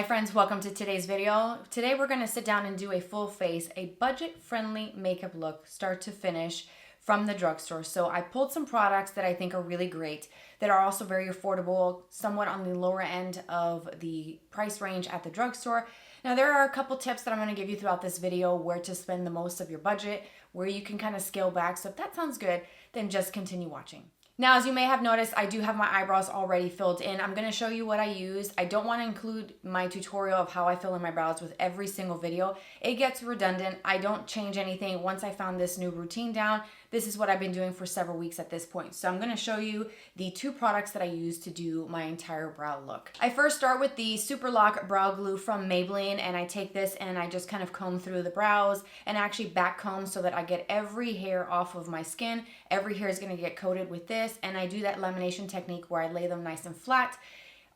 friends, welcome to today's video. Today we're going to sit down and do a full face, a budget-friendly makeup look, start to finish from the drugstore. So I pulled some products that I think are really great, that are also very affordable, somewhat on the lower end of the price range at the drugstore. Now there are a couple tips that I'm going to give you throughout this video, where to spend the most of your budget, where you can kind of scale back. So if that sounds good, then just continue watching. Now, as you may have noticed, I do have my eyebrows already filled in. I'm going to show you what I use. I don't want to include my tutorial of how I fill in my brows with every single video. It gets redundant. I don't change anything. Once I found this new routine down, this is what I've been doing for several weeks at this point. So I'm going to show you the two products that I use to do my entire brow look. I first start with the Super Lock Brow Glue from Maybelline, and I take this and I just kind of comb through the brows and actually back comb so that I get every hair off of my skin. Every hair is going to get coated with this, and I do that lamination technique where I lay them nice and flat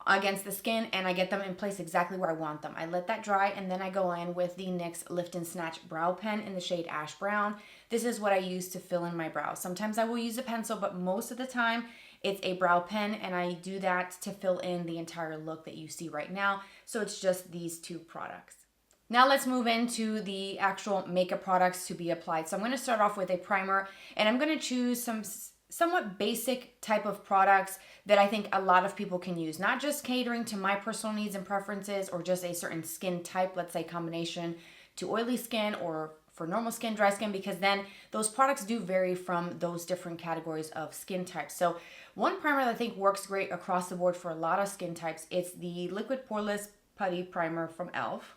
against the skin and I get them in place exactly where I want them. I let that dry and then I go in with the NYX Lift and Snatch Brow Pen in the shade Ash Brown. This is what I use to fill in my brows. Sometimes I will use a pencil, but most of the time it's a brow pen, and I do that to fill in the entire look that you see right now. So it's just these two products. Now let's move into the actual makeup products to be applied. So I'm going to start off with a primer, and I'm going to choose some somewhat basic type of products that I think a lot of people can use, not just catering to my personal needs and preferences or just a certain skin type, let's say combination to oily skin or for normal skin, dry skin, because then those products do vary from those different categories of skin types. So one primer that I think works great across the board for a lot of skin types, it's the Liquid Poreless Putty Primer from e.l.f.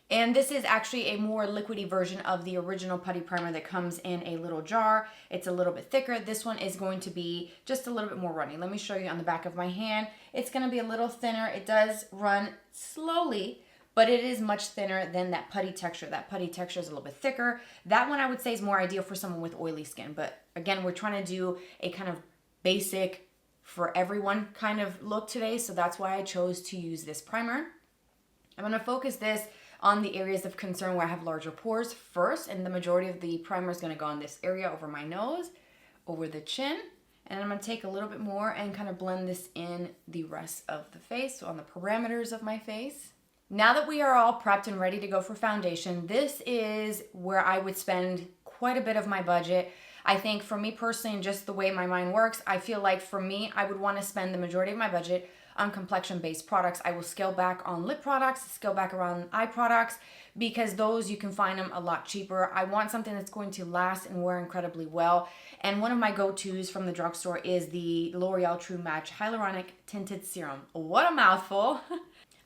And this is actually a more liquidy version of the original putty primer that comes in a little jar. It's a little bit thicker. This one is going to be just a little bit more runny. Let me show you on the back of my hand. It's going to be a little thinner. It does run slowly, but it is much thinner than that putty texture. That putty texture is a little bit thicker. That one I would say is more ideal for someone with oily skin. But again, we're trying to do a kind of basic for everyone kind of look today. So that's why I chose to use this primer. I'm going to focus this on the areas of concern where I have larger pores first, and the majority of the primer is going to go on this area over my nose, over the chin, and I'm going to take a little bit more and kind of blend this in the rest of the face, so on the parameters of my face. Now that we are all prepped and ready to go for foundation, this is where I would spend quite a bit of my budget. I think for me personally, and just the way my mind works, I feel like for me, I would want to spend the majority of my budget on complexion-based products. I will scale back on lip products, scale back around eye products, because those you can find them a lot cheaper. I want something that's going to last and wear incredibly well. And one of my go-tos from the drugstore is the L'Oreal True Match Hyaluronic Tinted Serum. What a mouthful.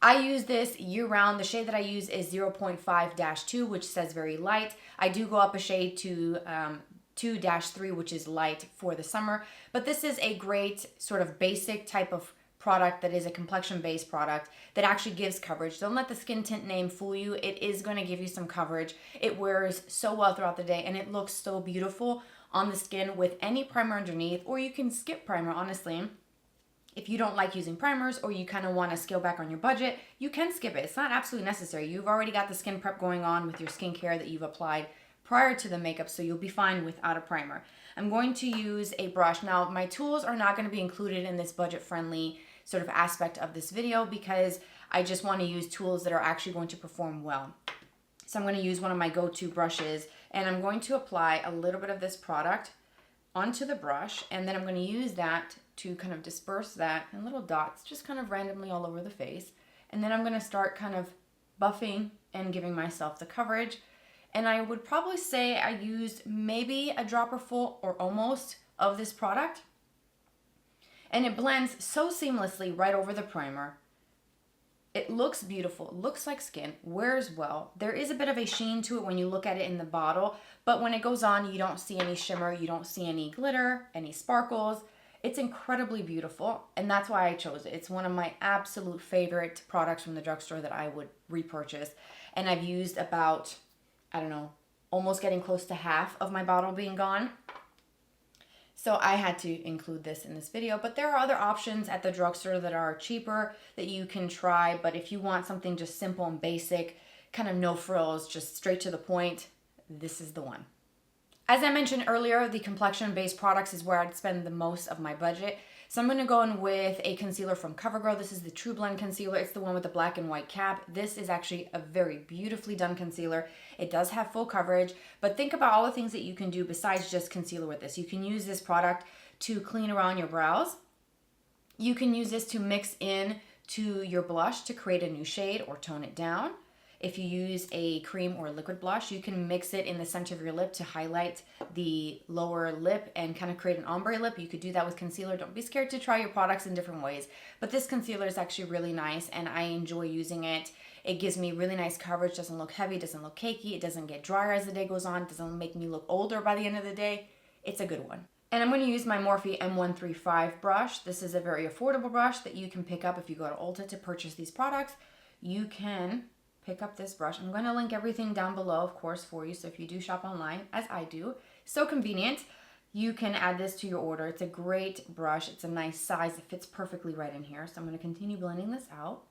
I use this year-round. The shade that I use is 0.5-2, which says very light. I do go up a shade to 2-3, which is light for the summer. But this is a great sort of basic type of product that is a complexion-based product that actually gives coverage. Don't let the skin tint name fool you. It is going to give you some coverage. It wears so well throughout the day, and it looks so beautiful on the skin with any primer underneath, or you can skip primer, honestly. If you don't like using primers, or you kind of want to scale back on your budget, you can skip it. It's not absolutely necessary. You've already got the skin prep going on with your skincare that you've applied prior to the makeup, so you'll be fine without a primer. I'm going to use a brush. Now, my tools are not going to be included in this budget-friendly sort of aspect of this video, because I just want to use tools that are actually going to perform well. So I'm going to use one of my go-to brushes, and I'm going to apply a little bit of this product onto the brush, and then I'm going to use that to kind of disperse that in little dots, just kind of randomly all over the face. And then I'm going to start kind of buffing and giving myself the coverage. And I would probably say I used maybe a dropper full or almost of this product. And it blends so seamlessly right over the primer. It looks beautiful, looks like skin, wears well. There is a bit of a sheen to it when you look at it in the bottle, but when it goes on, you don't see any shimmer, you don't see any glitter, any sparkles. It's incredibly beautiful, and that's why I chose it. It's one of my absolute favorite products from the drugstore that I would repurchase. And I've used about, I don't know, almost getting close to half of my bottle being gone. So I had to include this in this video, but there are other options at the drugstore that are cheaper that you can try. But if you want something just simple and basic, kind of no frills, just straight to the point, this is the one. As I mentioned earlier, the complexion-based products is where I'd spend the most of my budget. So I'm going to go in with a concealer from Covergirl. This is the TruBlend concealer. It's the one with the black and white cap. This is actually a very beautifully done concealer. It does have full coverage, but think about all the things that you can do besides just concealer with this. You can use this product to clean around your brows. You can use this to mix in to your blush to create a new shade or tone it down. If you use a cream or liquid blush, you can mix it in the center of your lip to highlight the lower lip and kind of create an ombre lip. You could do that with concealer. Don't be scared to try your products in different ways. But this concealer is actually really nice and I enjoy using it. It gives me really nice coverage, doesn't look heavy, doesn't look cakey, it doesn't get drier as the day goes on, it doesn't make me look older by the end of the day. It's a good one. And I'm going to use my Morphe M135 brush. This is a very affordable brush that you can pick up if you go to Ulta to purchase these products. You can pick up this brush. I'm going to link everything down below, of course, for you. So if you do shop online, as I do, so convenient, you can add this to your order. It's a great brush. It's a nice size. It fits perfectly right in here. So I'm going to continue blending this out.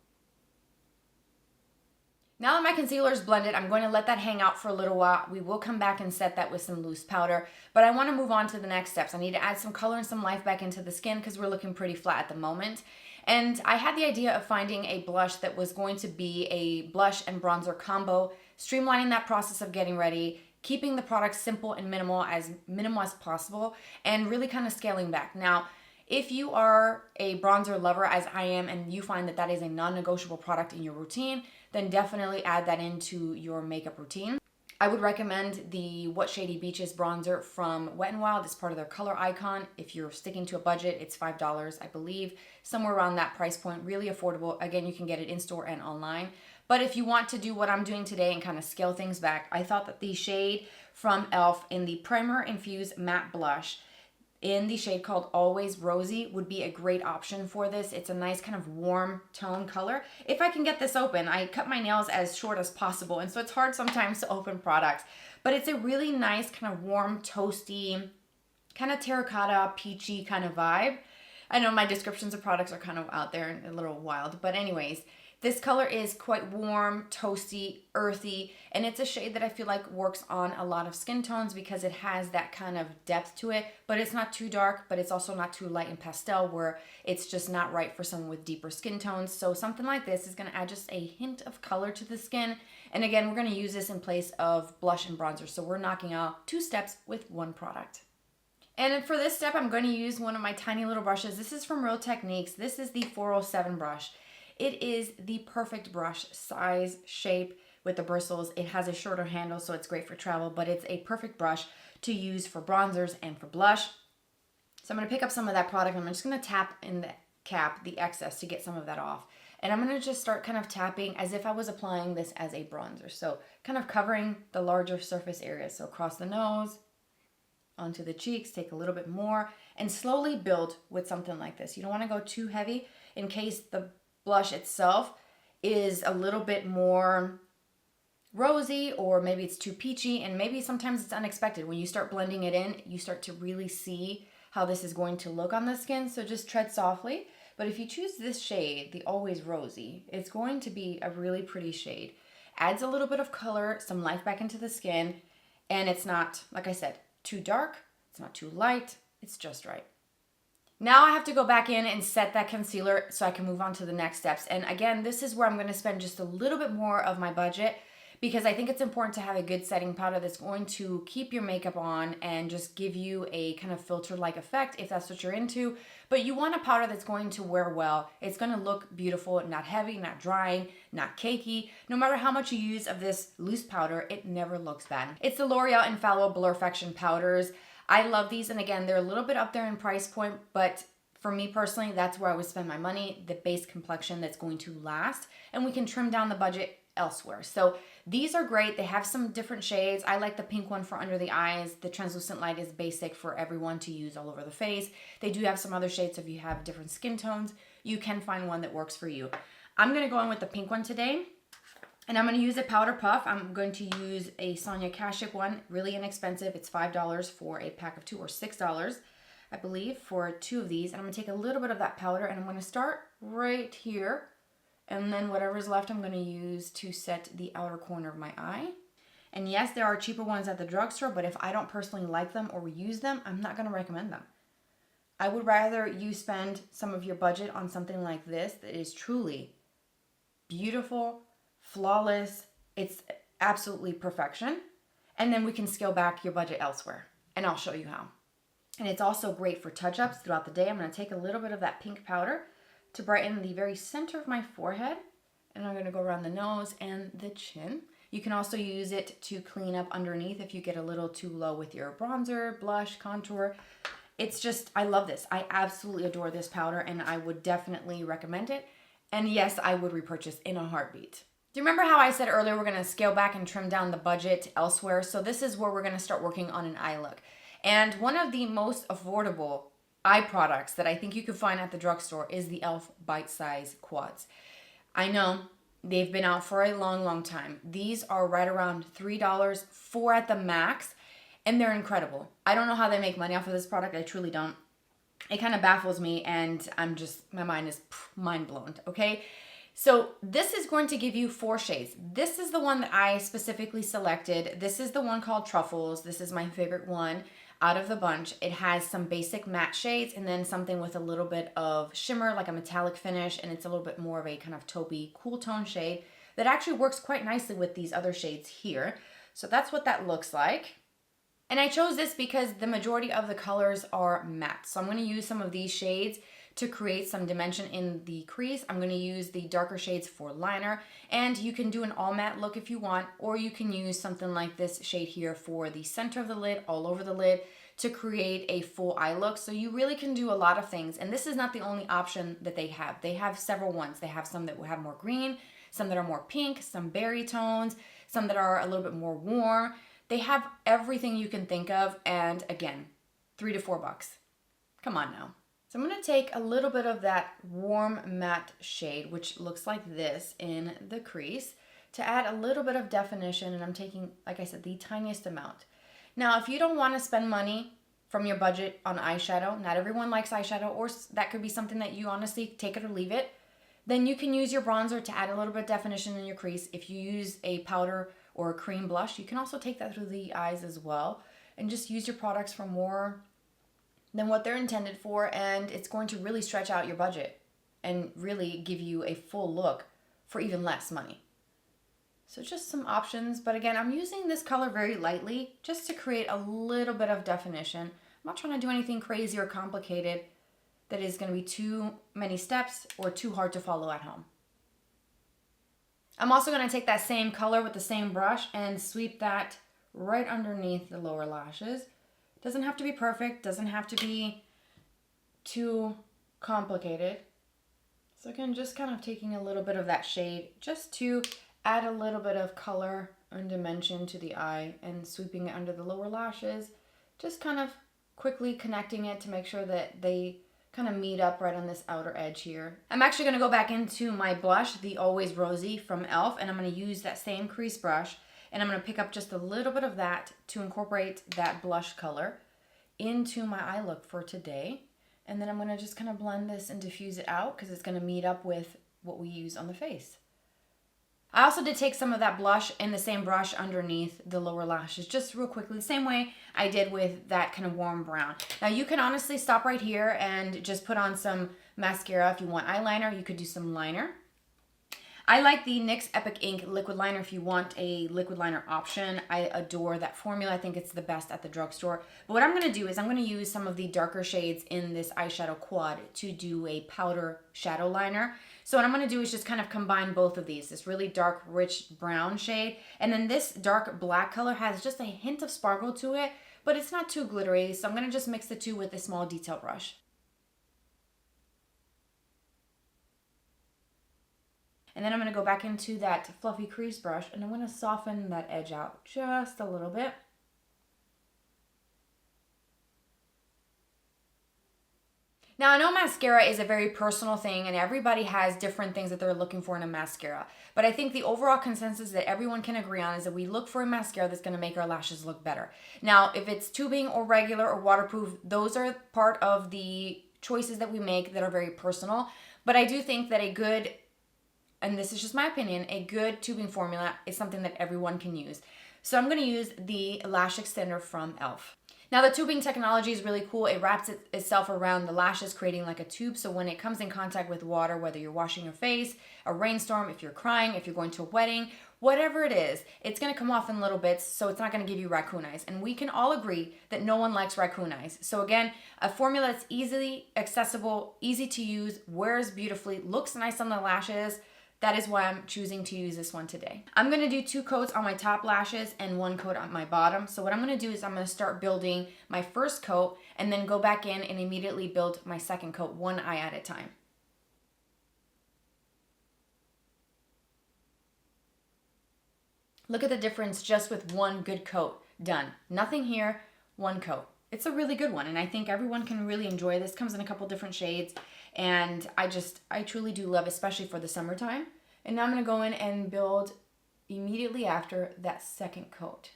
Now that my concealer is blended, I'm going to let that hang out for a little while. We will come back and set that with some loose powder, but I want to move on to the next steps. I need to add some color and some life back into the skin because we're looking pretty flat at the moment. And I had the idea of finding a blush that was going to be a blush and bronzer combo, streamlining that process of getting ready, keeping the product simple and minimal as possible, and really kind of scaling back. Now, if you are a bronzer lover, as I am, and you find that that is a non-negotiable product in your routine, then definitely add that into your makeup routine. I would recommend the What Shady Beaches bronzer from Wet n Wild. It's part of their color icon. If you're sticking to a budget, it's $5, I believe, somewhere around that price point. Really affordable. Again, you can get it in-store and online. But if you want to do what I'm doing today and kind of scale things back, I thought that the shade from e.l.f. in the Primer Infused Matte Blush in the shade called Always Rosy would be a great option for this. It's a nice kind of warm tone color. If I can get this open, I cut my nails as short as possible, and so it's hard sometimes to open products, but it's a really nice kind of warm, toasty, kind of terracotta, peachy kind of vibe. I know my descriptions of products are kind of out there and a little wild, but anyways, this color is quite warm, toasty, earthy, and it's a shade that I feel like works on a lot of skin tones because it has that kind of depth to it, but it's not too dark, but it's also not too light and pastel where it's just not right for someone with deeper skin tones. So something like this is going to add just a hint of color to the skin. And again, we're going to use this in place of blush and bronzer. So we're knocking out 2 steps with 1 product. And for this step, I'm going to use one of my tiny little brushes. This is from Real Techniques. This is the 407 brush. It is the perfect brush, size, shape with the bristles. It has a shorter handle, so it's great for travel, but it's a perfect brush to use for bronzers and for blush. So I'm going to pick up some of that product and I'm just going to tap in the cap, the excess, to get some of that off. And I'm going to just start kind of tapping as if I was applying this as a bronzer. So kind of covering the larger surface areas. So across the nose, onto the cheeks, take a little bit more, and slowly build with something like this. You don't want to go too heavy in case the blush itself is a little bit more rosy, or maybe it's too peachy, and maybe sometimes it's unexpected. When you start blending it in, you start to really see how this is going to look on the skin, so just tread softly. But if you choose this shade, the Always Rosy, it's going to be a really pretty shade. Adds a little bit of color, some life back into the skin, and it's not, like I said, too dark, it's not too light, it's just right. Now I have to go back in and set that concealer so I can move on to the next steps. And again, this is where I'm going to spend just a little bit more of my budget because I think it's important to have a good setting powder that's going to keep your makeup on and just give you a kind of filter-like effect if that's what you're into. But you want a powder that's going to wear well. It's going to look beautiful, not heavy, not drying, not cakey. No matter how much you use of this loose powder, it never looks bad. It's the L'Oreal Infallible Blur Fection powders. I love these, and again, they're a little bit up there in price point, but for me personally, that's where I would spend my money, the base complexion that's going to last, and we can trim down the budget elsewhere. So these are great. They have some different shades. I like the pink one for under the eyes. The translucent light is basic for everyone to use all over the face. They do have some other shades, so if you have different skin tones, you can find one that works for you. I'm going to go in with the pink one today. And I'm going to use a powder puff. I'm going to use a Sonia Kashuk one, really inexpensive. It's $5 for a pack of 2, or $6, I believe, for 2 of these. And I'm going to take a little bit of that powder and I'm going to start right here. And then whatever's left I'm going to use to set the outer corner of my eye. And yes, there are cheaper ones at the drugstore, but if I don't personally like them or use them, I'm not going to recommend them. I would rather you spend some of your budget on something like this that is truly beautiful, flawless. It's absolutely perfection. And then we can scale back your budget elsewhere. And I'll show you how. And it's also great for touch-ups throughout the day. I'm going to take a little bit of that pink powder to brighten the very center of my forehead. And I'm going to go around the nose and the chin. You can also use it to clean up underneath if you get a little too low with your bronzer, blush, contour. It's just, I love this. I absolutely adore this powder and I would definitely recommend it. And yes, I would repurchase in a heartbeat. Do you remember how I said earlier we're going to scale back and trim down the budget elsewhere? So this is where we're going to start working on an eye look. And one of the most affordable eye products that I think you can find at the drugstore is the e.l.f. Bite Size Quads. I know they've been out for a long, long time. These are right around $3, $4 at the max, and they're incredible. I don't know how they make money off of this product. I truly don't. It kind of baffles me, and my mind is mind blown, okay? So this is going to give you 4 shades. This is the one that I specifically selected. This is the one called Truffles. This is my favorite one out of the bunch. It has some basic matte shades and then something with a little bit of shimmer, like a metallic finish, and it's a little bit more of a kind of taupey, cool tone shade that actually works quite nicely with these other shades here. So that's what that looks like. And I chose this because the majority of the colors are matte. So I'm going to use some of these shades to create some dimension in the crease. I'm going to use the darker shades for liner, and you can do an all matte look if you want, or you can use something like this shade here for the center of the lid, all over the lid, to create a full eye look. So you really can do a lot of things, and this is not the only option that they have. They have several ones. They have some that will have more green, some that are more pink, some berry tones, some that are a little bit more warm. They have everything you can think of, and again, $3 to $4. Come on now. So I'm going to take a little bit of that warm matte shade, which looks like this in the crease, to add a little bit of definition, and I'm taking, like I said, the tiniest amount. Now, if you don't want to spend money from your budget on eyeshadow, not everyone likes eyeshadow, or that could be something that you honestly take it or leave it, then you can use your bronzer to add a little bit of definition in your crease. If you use a powder or a cream blush, you can also take that through the eyes as well, and just use your products for more than what they're intended for, and it's going to really stretch out your budget and really give you a full look for even less money. So just some options, but again, I'm using this color very lightly just to create a little bit of definition. I'm not trying to do anything crazy or complicated that is going to be too many steps or too hard to follow at home. I'm also going to take that same color with the same brush and sweep that right underneath the lower lashes. Doesn't have to be perfect, doesn't have to be too complicated. So again, just kind of taking a little bit of that shade just to add a little bit of color and dimension to the eye, and sweeping it under the lower lashes. Just kind of quickly connecting it to make sure that they kind of meet up right on this outer edge here. I'm actually going to go back into my blush, the Always Rosy from e.l.f., and I'm going to use that same crease brush. And I'm going to pick up just a little bit of that to incorporate that blush color into my eye look for today. And then I'm going to just kind of blend this and diffuse it out because it's going to meet up with what we use on the face. I also did take some of that blush in the same brush underneath the lower lashes, just real quickly, the same way I did with that kind of warm brown. Now you can honestly stop right here and just put on some mascara. If you want eyeliner, you could do some liner. I like the NYX Epic Ink liquid liner if you want a liquid liner option. I adore that formula. I think it's the best at the drugstore. But what I'm going to do is I'm going to use some of the darker shades in this eyeshadow quad to do a powder shadow liner. So what I'm going to do is just kind of combine both of these. This really dark, rich brown shade. And then this dark black color has just a hint of sparkle to it, but it's not too glittery. So I'm going to just mix the two with a small detail brush. And then I'm going to go back into that fluffy crease brush and I'm going to soften that edge out just a little bit. Now I know mascara is a very personal thing and everybody has different things that they're looking for in a mascara. But I think the overall consensus that everyone can agree on is that we look for a mascara that's going to make our lashes look better. Now if it's tubing or regular or waterproof, those are part of the choices that we make that are very personal. But I do think that a good, and this is just my opinion, a good tubing formula is something that everyone can use. So I'm gonna use the Lash Xtndr from e.l.f. Now the tubing technology is really cool. It wraps itself around the lashes, creating like a tube. So when it comes in contact with water, whether you're washing your face, a rainstorm, if you're crying, if you're going to a wedding, whatever it is, it's gonna come off in little bits, so it's not gonna give you raccoon eyes. And we can all agree that no one likes raccoon eyes. So again, a formula that's easily accessible, easy to use, wears beautifully, looks nice on the lashes. That is why I'm choosing to use this one today. I'm gonna do 2 coats on my top lashes and 1 coat on my bottom. So what I'm gonna do is I'm gonna start building my first coat and then go back in and immediately build my second coat, one eye at a time. Look at the difference just with 1 good coat done. Nothing here, 1 coat. It's a really good one, and I think everyone can really enjoy this. Comes in a couple different shades, and I truly do love, especially for the summertime. And now I'm gonna go in and build immediately after that second coat.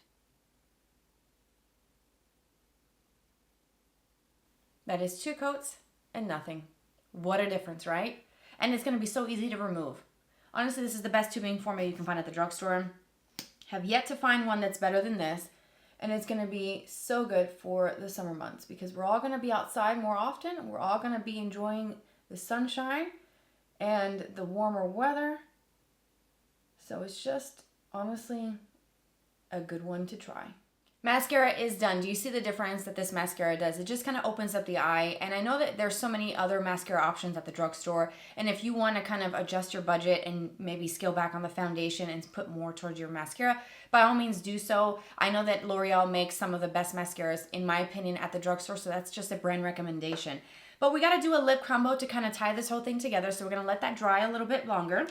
That is 2 coats and nothing. What a difference, right? And it's gonna be so easy to remove. Honestly, this is the best tubing formula you can find at the drugstore. Have yet to find one that's better than this. And it's gonna be so good for the summer months because we're all gonna be outside more often. We're all gonna be enjoying the sunshine and the warmer weather. So it's just honestly a good one to try. Mascara is done. Do you see the difference that this mascara does? It just kind of opens up the eye. And I know that there's so many other mascara options at the drugstore. And if you want to kind of adjust your budget and maybe scale back on the foundation and put more towards your mascara, by all means do so. I know that L'Oreal makes some of the best mascaras, in my opinion, at the drugstore. So that's just a brand recommendation. But we got to do a lip combo to kind of tie this whole thing together. So we're going to let that dry a little bit longer.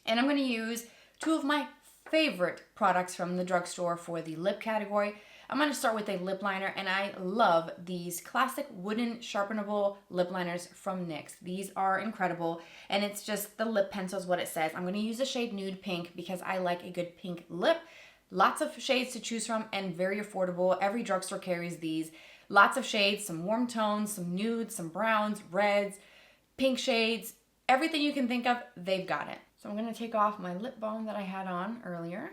And I'm going to use 2 of my favorite products from the drugstore for the lip category. I'm going to start with a lip liner, and I love these classic wooden sharpenable lip liners from NYX. These are incredible, and it's just the lip pencil is what it says. I'm going to use the shade Nude Pink because I like a good pink lip. Lots of shades to choose from and very affordable. Every drugstore carries these. Lots of shades, some warm tones, some nudes, some browns, reds, pink shades. Everything you can think of, they've got it. So I'm going to take off my lip balm that I had on earlier.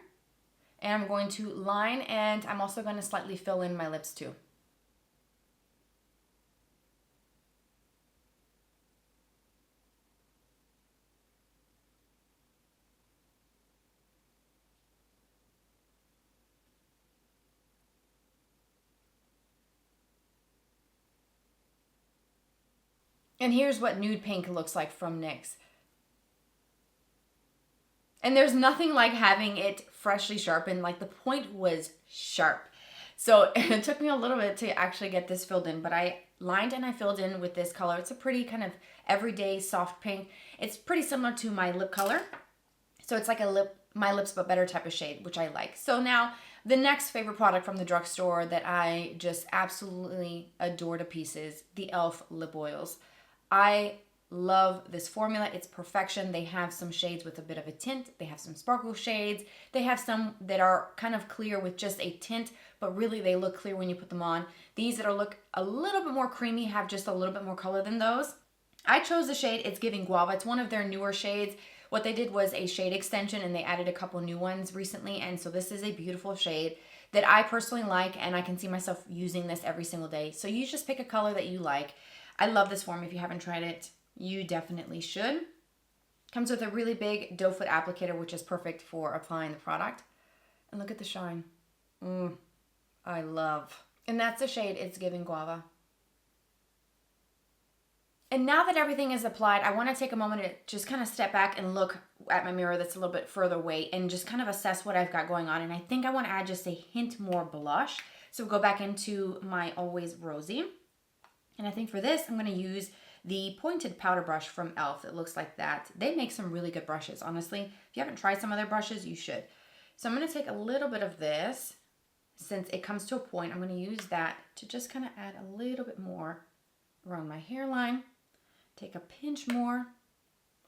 And I'm going to line, and I'm also going to slightly fill in my lips too. And here's what Nude Pink looks like from NYX. And there's nothing like having it freshly sharpened. Like, the point was sharp. So it took me a little bit to actually get this filled in, but I lined and I filled in with this color. It's a pretty kind of everyday soft pink. It's pretty similar to my lip color. So it's like a my lips but better type of shade, which I like. So now the next favorite product from the drugstore that I just absolutely adore to pieces, the e.l.f. lip oils. I love this formula. It's perfection. They have some shades with a bit of a tint. They have some sparkle shades. They have some that are kind of clear with just a tint, but really they look clear when you put them on. These that are look a little bit more creamy have just a little bit more color than those. I chose the shade It's Giving Guava. It's one of their newer shades. What they did was a shade extension, and they added a couple new ones recently, and so this is a beautiful shade that I personally like, and I can see myself using this every single day. So you just pick a color that you like. I love this form. If you haven't tried it, you definitely should. Comes with a really big doe foot applicator, which is perfect for applying the product. And look at the shine. I love. And that's the shade It's Giving Guava. And now that everything is applied, I want to take a moment to just kind of step back and look at my mirror that's a little bit further away and just kind of assess what I've got going on. And I think I want to add just a hint more blush. So go back into my Always Rosy. And I think for this, I'm going to use the pointed powder brush from e.l.f. It looks like that. They make some really good brushes, honestly. If you haven't tried some of their brushes, you should. So I'm going to take a little bit of this. Since it comes to a point, I'm going to use that to just kind of add a little bit more around my hairline. Take a pinch more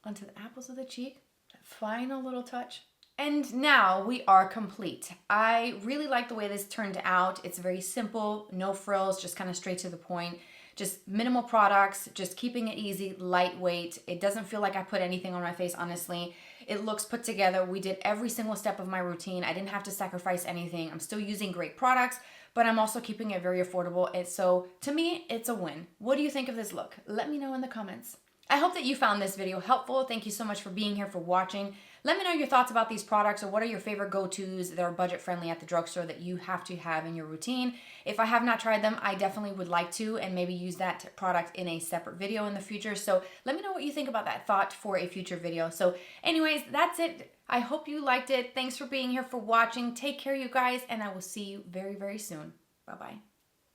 onto the apples of the cheek. That final little touch. And now we are complete. I really like the way this turned out. It's very simple, no frills, just kind of straight to the point. Just minimal products, just keeping it easy, lightweight. It doesn't feel like I put anything on my face, honestly. It looks put together. We did every single step of my routine. I didn't have to sacrifice anything. I'm still using great products, but I'm also keeping it very affordable. And so to me, it's a win. What do you think of this look? Let me know in the comments. I hope that you found this video helpful. Thank you so much for being here, for watching. Let me know your thoughts about these products, or what are your favorite go-tos that are budget friendly at the drugstore that you have to have in your routine. If I have not tried them, I definitely would like to, and maybe use that product in a separate video in the future. So let me know what you think about that thought for a future video. So anyways, that's it. I hope you liked it. Thanks for being here, for watching. Take care, you guys, and I will see you very, very soon. Bye-bye.